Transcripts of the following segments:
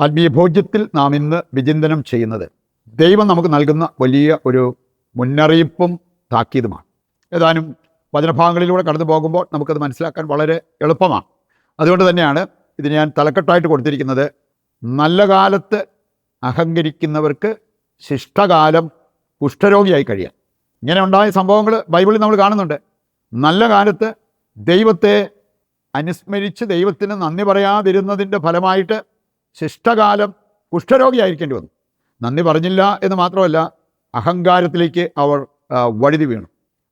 ആത്മീയ ഭോജ്യത്തിൽ നാം ഇന്ന് വിചിന്തനം ചെയ്യുന്നത് ദൈവം നമുക്ക് നൽകുന്ന വലിയ ഒരു മുന്നറിയിപ്പും താക്കീതുമാണ്. ഏതാനും വചനഭാഗങ്ങളിലൂടെ കടന്നു പോകുമ്പോൾ നമുക്കത് മനസ്സിലാക്കാൻ വളരെ എളുപ്പമാണ്. അതുകൊണ്ട് തന്നെയാണ് ഇതിന് ഞാൻ തലക്കെട്ടായിട്ട് കൊടുത്തിരിക്കുന്നത്, നല്ല കാലത്ത് അഹങ്കരിക്കുന്നവർക്ക് ശിഷ്ടകാലം കുഷ്ഠരോഗിയായി കഴിയാം. ഇങ്ങനെ ഉണ്ടായ സംഭവങ്ങൾ ബൈബിളിൽ നമ്മൾ കാണുന്നുണ്ട്. നല്ല കാലത്ത് ദൈവത്തെ അനുസ്മരിച്ച് ദൈവത്തിന് നന്ദി പറയാതിരുന്നതിൻ്റെ ഫലമായിട്ട് ശിഷ്ടകാലം കുഷ്ഠരോഗിയായിരിക്കേണ്ടി വന്നു. നന്ദി പറഞ്ഞില്ല എന്ന് മാത്രമല്ല, അഹങ്കാരത്തിലേക്ക് അവർ വഴുതി വീണു.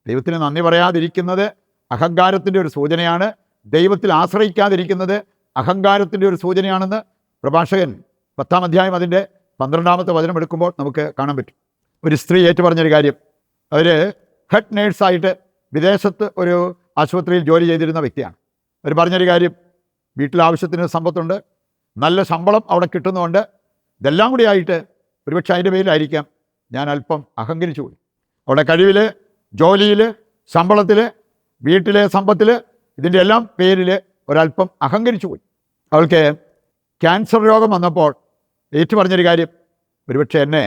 ദൈവത്തിന് നന്ദി പറയാതിരിക്കുന്നത് അഹങ്കാരത്തിൻ്റെ ഒരു സൂചനയാണ്. ദൈവത്തിൽ ആശ്രയിക്കാതിരിക്കുന്നത് അഹങ്കാരത്തിൻ്റെ ഒരു സൂചനയാണെന്ന് പ്രഭാഷകൻ 10-ാം അധ്യായം അതിൻ്റെ 12-ാമത്തെ വചനം എടുക്കുമ്പോൾ നമുക്ക് കാണാൻ പറ്റും. ഒരു സ്ത്രീ ഏറ്റുപറഞ്ഞൊരു കാര്യം, അവർ ഹെഡ് നേഴ്സായിട്ട് വിദേശത്ത് ഒരു ആശുപത്രിയിൽ ജോലി ചെയ്തിരുന്ന വ്യക്തിയാണ്. അവർ പറഞ്ഞൊരു കാര്യം, വീട്ടിൽ ആവശ്യത്തിന് സമ്പത്തുണ്ട്, നല്ല ശമ്പളം അവിടെ കിട്ടുന്നുണ്ട്, ഇതെല്ലാം കൂടി ആയിട്ട് ഒരുപക്ഷെ അതിൻ്റെ പേരിലായിരിക്കാം ഞാൻ അല്പം അഹങ്കരിച്ചു പോയി. അവിടെ കഴിവിൽ, ജോലിയിൽ, ശമ്പളത്തിൽ, വീട്ടിലെ സമ്പത്തിൽ, ഇതിൻ്റെ എല്ലാം പേരിൽ ഒരല്പം അഹങ്കരിച്ചു പോയി. അവൾക്ക് ക്യാൻസർ രോഗം വന്നപ്പോൾ ഏറ്റുപറഞ്ഞൊരു കാര്യം, ഒരുപക്ഷെ എന്നെ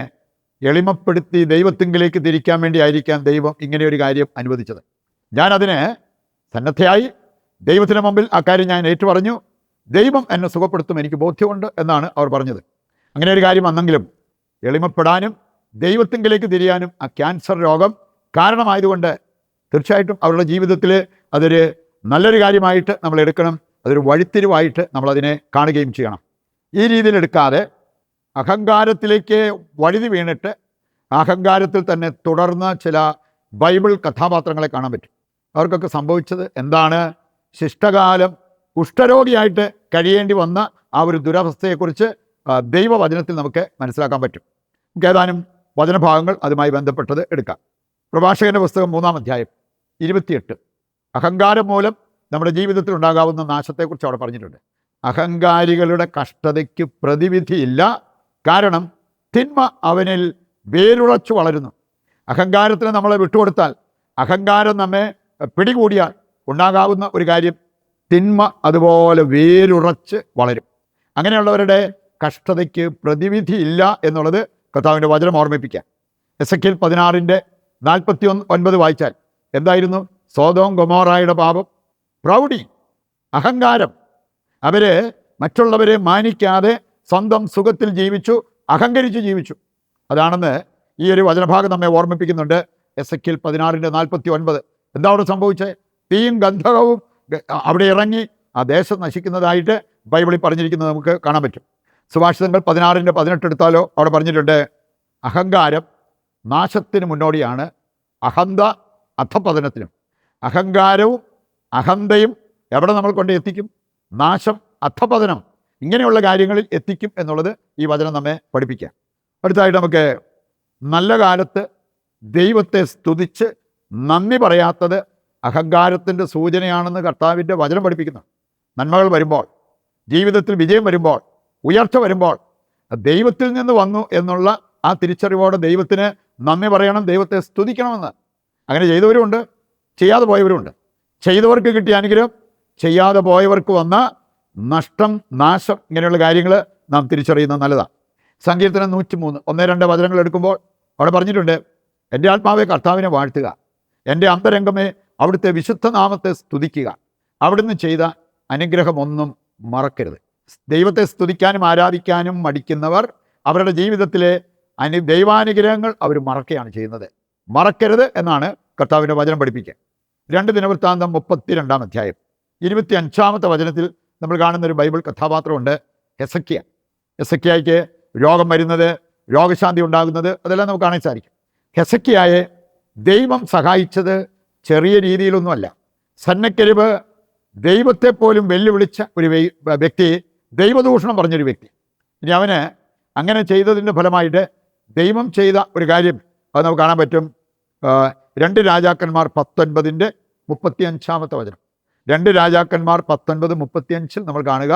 എളിമപ്പെടുത്തി ദൈവത്തിങ്കിലേക്ക് തിരിക്കാൻ വേണ്ടി ആയിരിക്കാം ദൈവം ഇങ്ങനെയൊരു കാര്യം അനുവദിച്ചത്. ഞാനതിന് സന്നദ്ധയായി ദൈവത്തിന് മുമ്പിൽ ആ കാര്യം ഞാൻ ഏറ്റുപറഞ്ഞു. ദൈവം എന്നെ സുഖപ്പെടുത്തും, എനിക്ക് ബോധ്യമുണ്ട് എന്നാണ് അവർ പറഞ്ഞത്. അങ്ങനെ ഒരു കാര്യം വന്നെങ്കിലും എളിമപ്പെടാനും ദൈവത്തിങ്കിലേക്ക് തിരിയാനും ആ ക്യാൻസർ രോഗം കാരണമായതുകൊണ്ട് തീർച്ചയായിട്ടും അവരുടെ ജീവിതത്തിൽ അതൊരു നല്ലൊരു കാര്യമായിട്ട് നമ്മൾ എടുക്കണം. അതൊരു വഴിത്തിരിവായിട്ട് നമ്മളതിനെ കാണുകയും ചെയ്യണം. ഈ രീതിയിൽ എടുക്കാതെ അഹങ്കാരത്തിലേക്ക് വഴുതി വീണിട്ട് അഹങ്കാരത്തിൽ തന്നെ തുടർന്ന ചില ബൈബിൾ കഥാപാത്രങ്ങളെ കാണാൻ പറ്റും. അവർക്കൊക്കെ സംഭവിച്ചത് എന്താണ്? ശിഷ്ടകാലം കുഷ്ഠരോഗിയായിട്ട് കഴിയേണ്ടി വന്ന ആ ഒരു ദുരവസ്ഥയെക്കുറിച്ച് ദൈവവചനത്തിൽ നമുക്ക് മനസ്സിലാക്കാൻ പറ്റും. നമുക്ക് ഏതാനും വചനഭാഗങ്ങൾ അതുമായി ബന്ധപ്പെട്ടത് എടുക്കാം. പ്രഭാഷകൻ്റെ പുസ്തകം 3-ാം അധ്യായം 28. അഹങ്കാരം മൂലം നമ്മുടെ ജീവിതത്തിൽ ഉണ്ടാകാവുന്ന നാശത്തെക്കുറിച്ച് അവിടെ പറഞ്ഞിട്ടുണ്ട്. അഹങ്കാരികളുടെ കഷ്ടതയ്ക്ക് പ്രതിവിധിയില്ല, കാരണം തിന്മ അവനിൽ വേരുറച്ചു വളരുന്നു. അഹങ്കാരത്തിന് നമ്മളെ വിട്ടുകൊടുത്താൽ, അഹങ്കാരം നമ്മെ പിടികൂടിയാൽ ഉണ്ടാകാവുന്ന ഒരു കാര്യം, തിന്മ അതുപോലെ വേരുറച്ച് വളരും. അങ്ങനെയുള്ളവരുടെ കഷ്ടതയ്ക്ക് പ്രതിവിധിയില്ല എന്നുള്ളത് കർത്താവിൻ്റെ വചനം ഓർമ്മിപ്പിക്കാം. എസെക്കിയേൽ 16:49 വായിച്ചാൽ എന്തായിരുന്നു? സോദോം ഗൊമോറായുടെ പാപം, പ്രൗഢി, അഹങ്കാരം. അവർ മറ്റുള്ളവരെ മാനിക്കാതെ സ്വന്തം സുഖത്തിൽ ജീവിച്ചു, അഹങ്കരിച്ച് ജീവിച്ചു. അതാണെന്ന് ഈ ഒരു വചനഭാഗം നമ്മെ ഓർമ്മിപ്പിക്കുന്നുണ്ട്. എസെക്കിയേൽ 16:49. എന്താ അവിടെ സംഭവിച്ചത്? തീയും ഗന്ധകവും അവിടെ ഇറങ്ങി ആ ദേശം നശിക്കുന്നതായിട്ട് ബൈബിളിൽ പറഞ്ഞിരിക്കുന്നത് നമുക്ക് കാണാൻ പറ്റും. സുഭാഷിതങ്ങൾ 16:18 എടുത്താലോ അവിടെ പറഞ്ഞിട്ടുണ്ട്, അഹങ്കാരം നാശത്തിന് മുന്നോടിയാണ്, അഹന്ത അധപതനത്തിനും. അഹങ്കാരവും അഹന്തയും എവിടെ നമ്മൾ കൊണ്ട് എത്തിക്കും? നാശം, അധപതനം, ഇങ്ങനെയുള്ള കാര്യങ്ങളിൽ എത്തിക്കും എന്നുള്ളത് ഈ വചനം നമ്മെ പഠിപ്പിക്കാം. അടുത്തായിട്ട് നമുക്ക് നല്ല കാലത്ത് ദൈവത്തെ സ്തുതിച്ച് നന്ദി പറയാത്തത് അഹങ്കാരത്തിൻ്റെ സൂചനയാണെന്ന് കർത്താവിൻ്റെ വചനം പഠിപ്പിക്കുന്നു. നന്മകൾ വരുമ്പോൾ, ജീവിതത്തിൽ വിജയം വരുമ്പോൾ, ഉയർച്ച വരുമ്പോൾ ദൈവത്തിൽ നിന്ന് വന്നു എന്നുള്ള ആ തിരിച്ചറിവോടെ ദൈവത്തിന് നന്ദി പറയണം, ദൈവത്തെ സ്തുതിക്കണമെന്ന്. അങ്ങനെ ചെയ്തവരുമുണ്ട്, ചെയ്യാതെ പോയവരുമുണ്ട്. ചെയ്തവർക്ക് കിട്ടിയ അനുഗ്രഹം ചെയ്യാതെ പോയവർക്ക് വന്ന നഷ്ടം, നാശം, ഇങ്ങനെയുള്ള കാര്യങ്ങൾ നാം തിരിച്ചറിയുന്നത് നല്ലതാണ്. സങ്കീർത്തനം 103 1-2 വചനങ്ങൾ എടുക്കുമ്പോൾ അവിടെ പറഞ്ഞിട്ടുണ്ട്, എൻ്റെ ആത്മാവെ കർത്താവിനെ വാഴ്ത്തുക, എൻ്റെ അന്തരംഗമേ അവിടുത്തെ വിശുദ്ധ നാമത്തെ സ്തുതിക്കുക, അവിടുന്ന് ചെയ്ത അനുഗ്രഹമൊന്നും മറക്കരുത്. ദൈവത്തെ സ്തുതിക്കാനും ആരാധിക്കാനും മടിക്കുന്നവർ അവരുടെ ജീവിതത്തിലെ ദൈവാനുഗ്രഹങ്ങൾ അവർ മറക്കുകയാണ് ചെയ്യുന്നത്. മറക്കരുത് എന്നാണ് കർത്താവിൻ്റെ വചനം പഠിപ്പിക്കുക. 2 ദിനവൃത്താന്തം 32-ാം അധ്യായം 25-ാമത്തെ വചനത്തിൽ നമ്മൾ കാണുന്നൊരു ബൈബിൾ കഥാപാത്രമുണ്ട്, ഹെസക്കിയ. ഹെസക്കിയായ്ക്ക് രോഗം വരുന്നത്, രോഗശാന്തി ഉണ്ടാകുന്നത്, അതെല്ലാം നമുക്ക് കാണാൻ സാധിക്കും. ഹെസക്കിയായെ ദൈവം സഹായിച്ചത് ചെറിയ രീതിയിലൊന്നുമല്ല. സന്നക്കെരിവ് ദൈവത്തെ പോലും വെല്ലുവിളിച്ച ഒരു വ്യക്തി, ദൈവദൂഷണം പറഞ്ഞൊരു വ്യക്തി. ഇനി അവന് അങ്ങനെ ചെയ്തതിൻ്റെ ഫലമായിട്ട് ദൈവം ചെയ്ത ഒരു കാര്യം അത് നമുക്ക് കാണാൻ പറ്റും. 2 രാജാക്കന്മാർ 19:35 വചനം. 2 രാജാക്കന്മാർ 19:35 നമ്മൾ കാണുക,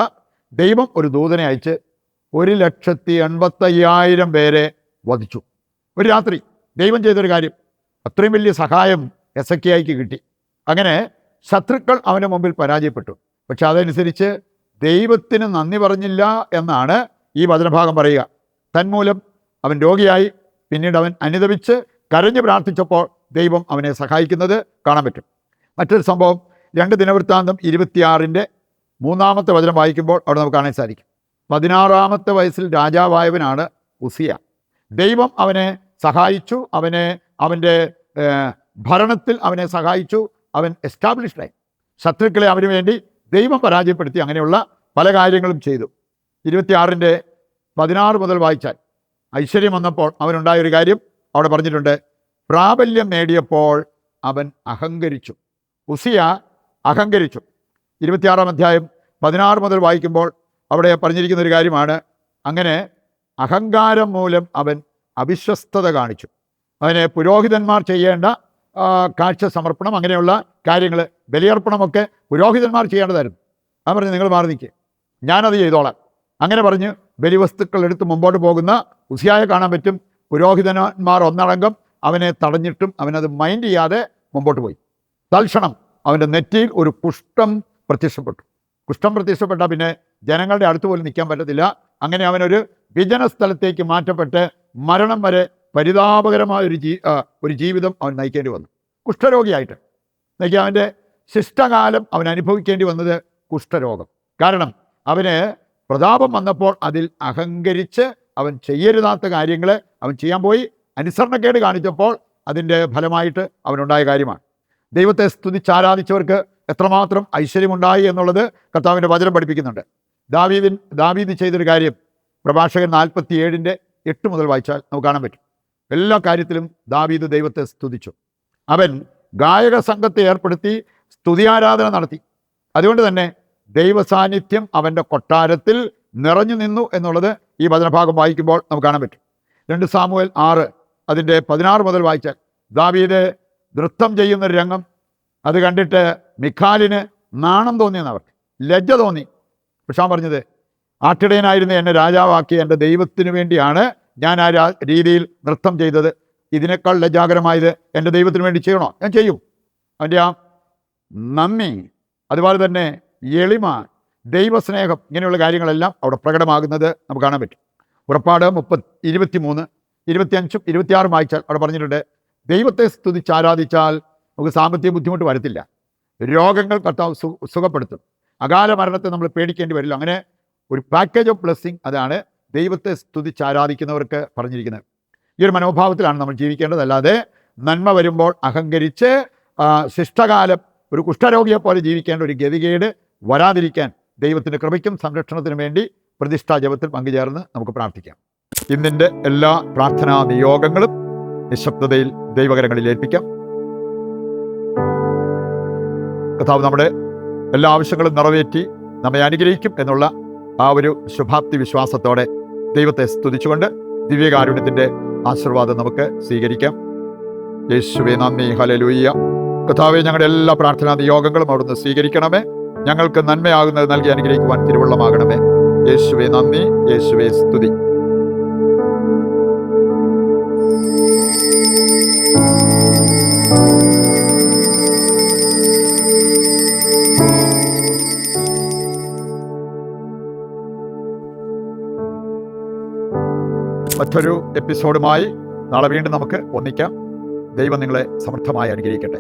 ദൈവം ഒരു ദൂതനെ അയച്ച് 1,85,000 പേരെ വധിച്ചു. ഒരു രാത്രി ദൈവം ചെയ്തൊരു കാര്യം, അത്രയും വലിയ സഹായം ഹെസക്കിയായ്ക്ക് കിട്ടി. അങ്ങനെ ശത്രുക്കൾ അവൻ്റെ മുമ്പിൽ പരാജയപ്പെട്ടു. പക്ഷെ അതനുസരിച്ച് ദൈവത്തിന് നന്ദി പറഞ്ഞില്ല എന്നാണ് ഈ വചനഭാഗം പറയുക. തന്മൂലം അവൻ രോഗിയായി. പിന്നീട് അവൻ അനുതപിച്ച് കരഞ്ഞ് പ്രാർത്ഥിച്ചപ്പോൾ ദൈവം അവനെ സഹായിക്കുന്നത് കാണാൻ പറ്റും. മറ്റൊരു സംഭവം 2 ദിനവൃത്താന്തം 26-ന്റെ 3-ാമത്തെ വചനം വായിക്കുമ്പോൾ അവിടെ നമുക്ക് കാണാൻ സാധിക്കും. 16-ാമത്തെ വയസ്സിൽ രാജാവായവനാണ് ഉസിയ. ദൈവം അവനെ സഹായിച്ചു, അവൻ്റെ ഭരണത്തിൽ അവനെ സഹായിച്ചു. അവൻ എസ്റ്റാബ്ലിഷ്ഡായി. ശത്രുക്കളെ അവന് വേണ്ടി ദൈവം പരാജയപ്പെടുത്തി. അങ്ങനെയുള്ള പല കാര്യങ്ങളും ചെയ്തു. 26-ന്റെ 16 മുതൽ വായിച്ചാൽ ഐശ്വര്യം വന്നപ്പോൾ അവനുണ്ടായൊരു കാര്യം അവിടെ പറഞ്ഞിട്ടുണ്ട്. പ്രാബല്യം നേടിയപ്പോൾ അവൻ അഹങ്കരിച്ചു. ഉസിയ അഹങ്കരിച്ചു. 26-ാം അധ്യായം 16 മുതൽ വായിക്കുമ്പോൾ അവിടെ പറഞ്ഞിരിക്കുന്ന ഒരു കാര്യമാണ്. അങ്ങനെ അഹങ്കാരം മൂലം അവൻ അവിശ്വസ്തത കാണിച്ചു. അവന് പുരോഹിതന്മാർ ചെയ്യേണ്ട കാഴ്ച സമർപ്പണം, അങ്ങനെയുള്ള കാര്യങ്ങൾ, ബലിയർപ്പണമൊക്കെ പുരോഹിതന്മാർ ചെയ്യേണ്ടതായിരുന്നു. അവൻ പറഞ്ഞു, നിങ്ങൾ മാറി നിൽക്കുക, ഞാനത് ചെയ്തോളാം. അങ്ങനെ പറഞ്ഞ് ബലിവസ്തുക്കൾ എടുത്ത് മുമ്പോട്ട് പോകുന്ന ഉസിയായെ കാണാൻ പറ്റും. പുരോഹിതന്മാർ ഒന്നടങ്കം അവനെ തടഞ്ഞിട്ടും അവനത് മൈൻഡ് ചെയ്യാതെ മുമ്പോട്ട് പോയി. തൽക്ഷണം അവൻ്റെ നെറ്റിയിൽ ഒരു കുഷ്ഠം പ്രത്യക്ഷപ്പെട്ടു. കുഷ്ഠം പ്രത്യക്ഷപ്പെട്ടാൽ പിന്നെ ജനങ്ങളുടെ അടുത്ത് പോലും നിൽക്കാൻ പറ്റത്തില്ല. അങ്ങനെ അവനൊരു വിജന സ്ഥലത്തേക്ക് മാറ്റപ്പെട്ട് മരണം വരെ പരിതാപകരമായ ഒരു ജീവിതം അവൻ നയിക്കേണ്ടി വന്നു. കുഷ്ഠരോഗിയായിട്ട് നയിക്കുക. അവൻ്റെ ശിഷ്ടകാലം അവൻ അനുഭവിക്കേണ്ടി വന്നത് കുഷ്ഠരോഗം. കാരണം അവന് പ്രതാപം വന്നപ്പോൾ അതിൽ അഹങ്കരിച്ച് അവൻ ചെയ്യരുതാത്ത കാര്യങ്ങൾ അവൻ ചെയ്യാൻ പോയി. അനുസരണക്കേട് കാണിച്ചപ്പോൾ അതിൻ്റെ ഫലമായിട്ട് അവനുണ്ടായ കാര്യമാണ്. ദൈവത്തെ സ്തുതിച്ചാരാധിച്ചവർക്ക് എത്രമാത്രം ഐശ്വര്യമുണ്ടായി എന്നുള്ളത് കർത്താവിൻ്റെ വചനം പഠിപ്പിക്കുന്നുണ്ട്. ദാവീദ് ചെയ്തൊരു കാര്യം പ്രഭാഷകൻ 47-ന്റെ 8 മുതൽ വായിച്ചാൽ നമുക്ക് കാണാൻ പറ്റും. എല്ലാ കാര്യത്തിലും ദാവീദ് ദൈവത്തെ സ്തുതിച്ചു. അവൻ ഗായക സംഘത്തെ ഏർപ്പെടുത്തി സ്തുതിയാരാധന നടത്തി. അതുകൊണ്ട് തന്നെ ദൈവസാന്നിധ്യം അവൻ്റെ കൊട്ടാരത്തിൽ നിറഞ്ഞു നിന്നു എന്നുള്ളത് ഈ വചനഭാഗം വായിക്കുമ്പോൾ നമുക്ക് കാണാൻ പറ്റും. 2 സാമുവേൽ 6-ന്റെ 16 മുതൽ വായിച്ചാൽ ദാവീദ് നൃത്തം ചെയ്യുന്നൊരു രംഗം അത് കണ്ടിട്ട് മിഖാലിന് നാണം തോന്നിയെന്നവർക്ക്, ലജ്ജ തോന്നി. പക്ഷേ പറഞ്ഞത്, ആട്ടിടയനായിരുന്ന എന്നെ രാജാവാക്കിയ എൻ്റെ ദൈവത്തിന് വേണ്ടിയാണ് ഞാൻ ആ രീതിയിൽ നൃത്തം ചെയ്തത്. ഇതിനേക്കാൾ ലജ്ജാകരമായത് എൻ്റെ ദൈവത്തിന് വേണ്ടി ചെയ്യണോ? ഞാൻ ചെയ്യും. അവൻ്റെ ആ നന്ദി, അതുപോലെ തന്നെ എളിമ, ദൈവസ്നേഹം, ഇങ്ങനെയുള്ള കാര്യങ്ങളെല്ലാം അവിടെ പ്രകടമാകുന്നത് നമുക്ക് കാണാൻ പറ്റും. പുറപ്പാട് 23, 25, 26 വായിച്ചാൽ അവിടെ പറഞ്ഞിട്ടുണ്ട്, ദൈവത്തെ സ്തുതിച്ച് ആരാധിച്ചാൽ നമുക്ക് സാമ്പത്തിക ബുദ്ധിമുട്ട് വരത്തില്ല. രോഗങ്ങൾ കർത്താവ് സുഖപ്പെടുത്തും. അകാല മരണത്തെ നമ്മൾ പേടിക്കേണ്ടി വരില്ല. അങ്ങനെ ഒരു പാക്കേജ് ഓഫ് ബ്ലെസ്സിങ്, അതാണ് ദൈവത്തെ സ്തുതിച്ച് ആരാധിക്കുന്നവർക്ക് പറഞ്ഞിരിക്കുന്നത്. ഈ ഒരു മനോഭാവത്തിലാണ് നമ്മൾ ജീവിക്കേണ്ടത്. അല്ലാതെ നന്മ വരുമ്പോൾ അഹങ്കരിച്ച് ശിഷ്ടകാലം ഒരു കുഷ്ഠരോഗിയെ പോലെ ജീവിക്കേണ്ട ഒരു ഗതികേട് വരാതിരിക്കാൻ ദൈവത്തിൻ്റെ കൃപയ്ക്കും സംരക്ഷണത്തിനും വേണ്ടി പ്രതിഷ്ഠാ ജപത്തിൽ പങ്കുചേർന്ന് നമുക്ക് പ്രാർത്ഥിക്കാം. ഇന്നിൻ്റെ എല്ലാ പ്രാർത്ഥനാ നിയോഗങ്ങളും നിശബ്ദതയിൽ ദൈവകരങ്ങളിൽ ഏൽപ്പിക്കാം. കർത്താവ് നമ്മുടെ എല്ലാ ആവശ്യങ്ങളും നിറവേറ്റി നമ്മെ അനുഗ്രഹിക്കും എന്നുള്ള ആ ഒരു ശുഭാപ്തി വിശ്വാസത്തോടെ ദൈവത്തെ സ്തുതിച്ചുകൊണ്ട് ദിവ്യകാരുണ്യത്തിൻ്റെ ആശീർവാദം നമുക്ക് സ്വീകരിക്കാം. യേശുവേ നന്ദി, ഹല്ലേലൂയ. കർത്താവേ, ഞങ്ങളുടെ എല്ലാ പ്രാർത്ഥനാ നിയോഗങ്ങളും അവിടുന്ന് സ്വീകരിക്കണമേ. ഞങ്ങൾക്ക് നന്മയാകുന്നത് നൽകി അനുഗ്രഹിക്കുവാൻ തിരുവുള്ളമാകണമേ. യേശുവേ നന്ദി, യേശുവേ സ്തുതി. മറ്റൊരു എപ്പിസോഡുമായി നാളെ വീണ്ടും നമുക്ക് ഒന്നിക്കാം. ദൈവം നിങ്ങളെ സമൃദ്ധമായി അനുഗ്രഹിക്കട്ടെ.